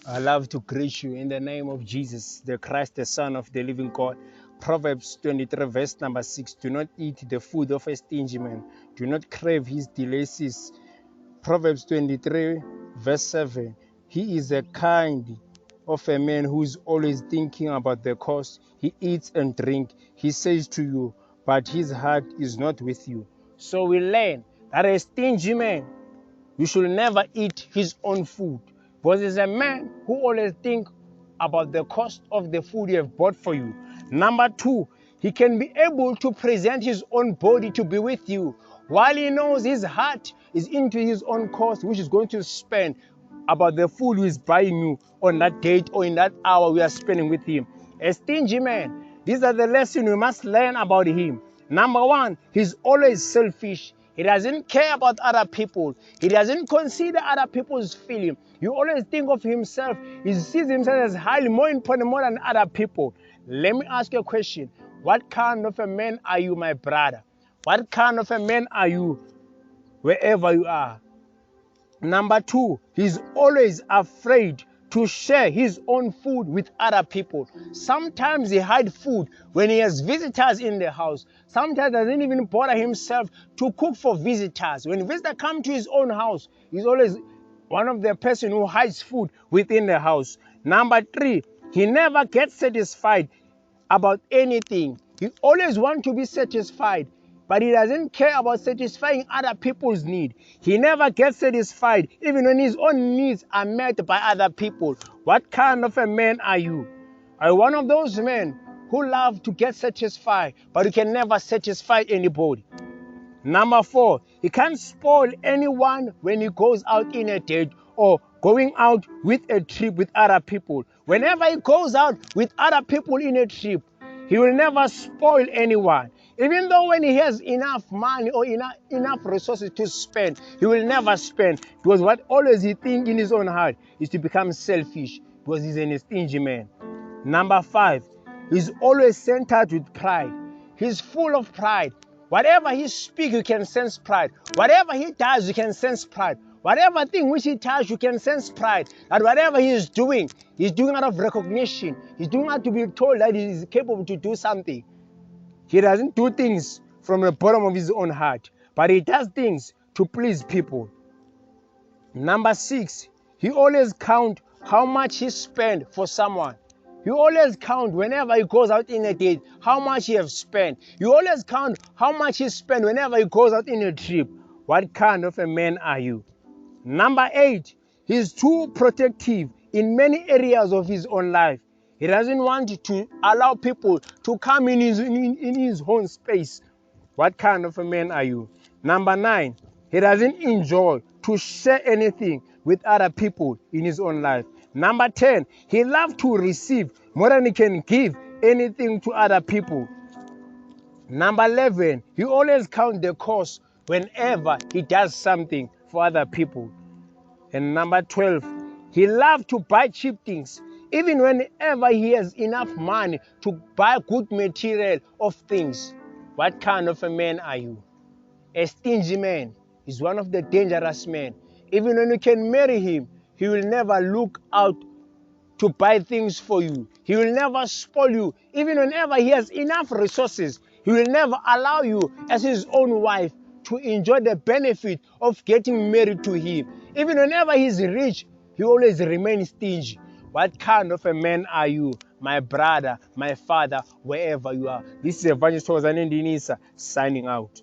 I love to greet you in the name of Jesus, the Christ, the Son of the living God. Proverbs 23, verse number 6. Do not eat the food of a stingy man. Do not crave his delicacies. Proverbs 23, verse 7. He is a kind of a man who is always thinking about the cost. He eats and drinks. He says to you, but his heart is not with you. So we learn that a stingy man, you should never eat his own food. Because he's a man who always thinks about the cost of the food you have bought for you. Number two, he can be able to present his own body to be with you while he knows his heart is into his own cost, which is going to spend about the food he is buying you on that date or in that hour we are spending with him. A stingy man, these are the lessons we must learn about him. Number one, he's always selfish. He doesn't care about other people. He doesn't consider other people's feeling. He always think of himself. He sees himself as highly more important more than other people. Let me ask you a question. What kind of a man are you, my brother? What kind of a man are you wherever you are? Number two, he's always afraid to share his own food with other people. Sometimes he hides food when he has visitors in the house. Sometimes doesn't even bother himself to cook for visitors. When visitors come to his own house, he's always one of the person who hides food within the house. Number three, he never gets satisfied about anything. He always wants to be satisfied, but he doesn't care about satisfying other people's need. He never gets satisfied even when his own needs are met by other people. What kind of a man are you? Are you one of those men who love to get satisfied, but you can never satisfy anybody? Number four, he can't spoil anyone when he goes out in a date or going out with a trip with other people. Whenever he goes out with other people in a trip, he will never spoil anyone. Even though when he has enough money or enough resources to spend, he will never spend, because what always he thinks in his own heart is to become selfish, because he's a stingy man. Number five, he's always centered with pride. He's full of pride. Whatever he speaks, you can sense pride. Whatever he does, you can sense pride. Whatever thing which he does, you can sense pride. That whatever he is doing, he's doing out of recognition. He's doing out to be told that he is capable to do something. He doesn't do things from the bottom of his own heart, but he does things to please people. Number six, he always counts how much he spent for someone. You always count whenever he goes out in a date, how much he has spent. You always count how much he spent whenever he goes out in a trip. What kind of a man are you? Number eight, he's too protective in many areas of his own life. He doesn't want to allow people to come in his own space. What kind of a man are you? Number nine, he doesn't enjoy to share anything with other people in his own life. Number 10, he loves to receive more than he can give anything to other people. Number 11, he always counts the cost whenever he does something for other people. And number 12, he loves to buy cheap things, even whenever he has enough money to buy good material of things. What kind of a man are you? A stingy man is one of the dangerous men. Even when you can marry him, he will never look out to buy things for you. He will never spoil you. Even whenever he has enough resources, he will never allow you as his own wife to enjoy the benefit of getting married to him. Even whenever he's rich, he always remains stingy. What kind of a man are you, my brother, my father, wherever you are? This is Evangelist Thokozani Ndinisa signing out.